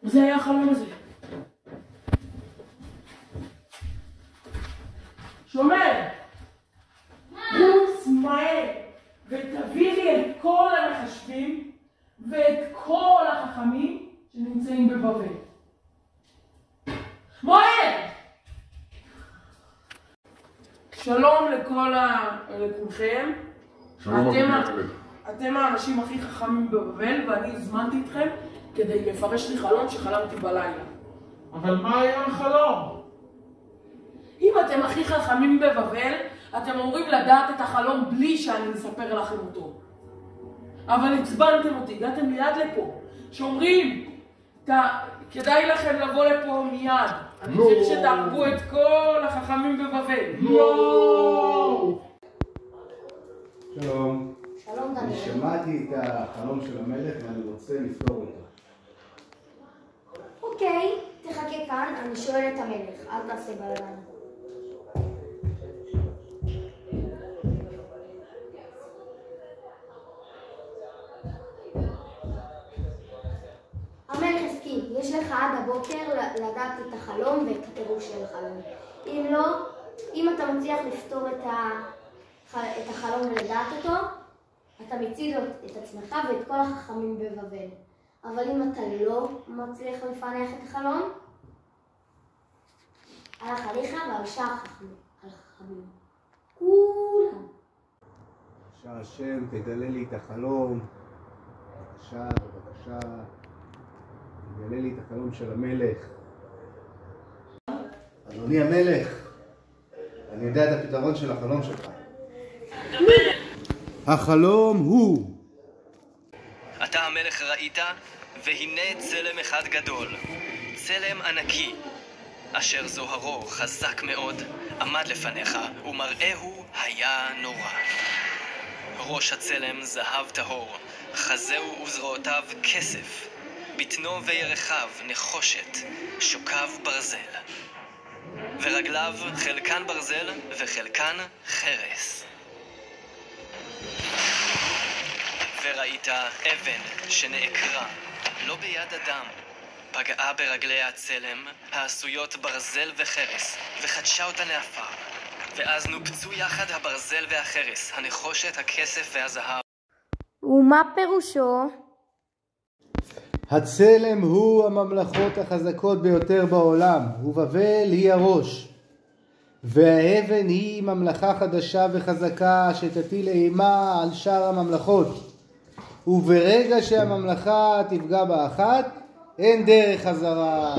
זה היה החלום הזה. שומר! רוץ מהר ותביא לי את כל המחשבים ואת כל החכמים שנמצאים בבבל. מהר! שלום לכולכם. אתם האנשים הכי חכמים בבבל, ואני הזמנתי אתכם כדי לפרש לי חלום שחלמתי בלילה. אבל מה היה החלום? אם אתם הכי חכמים בבבל, אתם אמורים לדעת את החלום בלי שאני אספר לכם אותו. אבל עצבנתם אותי, הגעתם מיד לפה, שאומרים, כדאי לכם לבוא לפה מיד. אני צריך שתערבו את כל החכמים בבבל. לא! שלום. שלום דניאל. אני שמעתי את החלום של המלך ואני רוצה לפתור אותו. אוקיי, תחכה כאן, אני שואל את המלך, אל תעשה בלגן. המלך הסכים, יש לך עד הבוקר לדעת את החלום ואת הפירוש של החלום. אם לא, אם אתה מצליח לפתור את החלום ולדעת אותו, אתה מציל את עצמך ואת כל החכמים בבבל. אבל אם אתה לא מצליח לפענח את החלום, הלך עליך ועל שאר החכמים. כולם. בבקשה השם, תגלה לי את החלום. בבקשה, בבקשה. תגלה לי את החלום של המלך. אדוני המלך, אני יודע את הפתרון של החלום שלך. החלום הוא. אתה המלך ראית, והנה צלם אחד גדול, צלם ענקי, אשר זוהרו חזק מאוד, עמד לפניך, ומראהו היה נורא. ראש הצלם זהב טהור, חזהו וזרועותיו כסף, בטנו וירכיו נחושת, שוקיו ברזל, ורגליו חלקן ברזל וחלקן חרס. וראית אבן שנעקרה, לא ביד אדם, פגעה ברגלי הצלם, העשויות ברזל וחרס, וחדשה אותה לעפר. ואז נופצו יחד הברזל והחרס, הנחושת, הכסף והזהב. ומה פירושו? הצלם הוא הממלכות החזקות ביותר בעולם, ובבל היא הראש. והאבן היא ממלכה חדשה וחזקה שתטיל אימה על שאר הממלכות. וברגע שהממלכה תפגע באחת, אין דרך חזרה.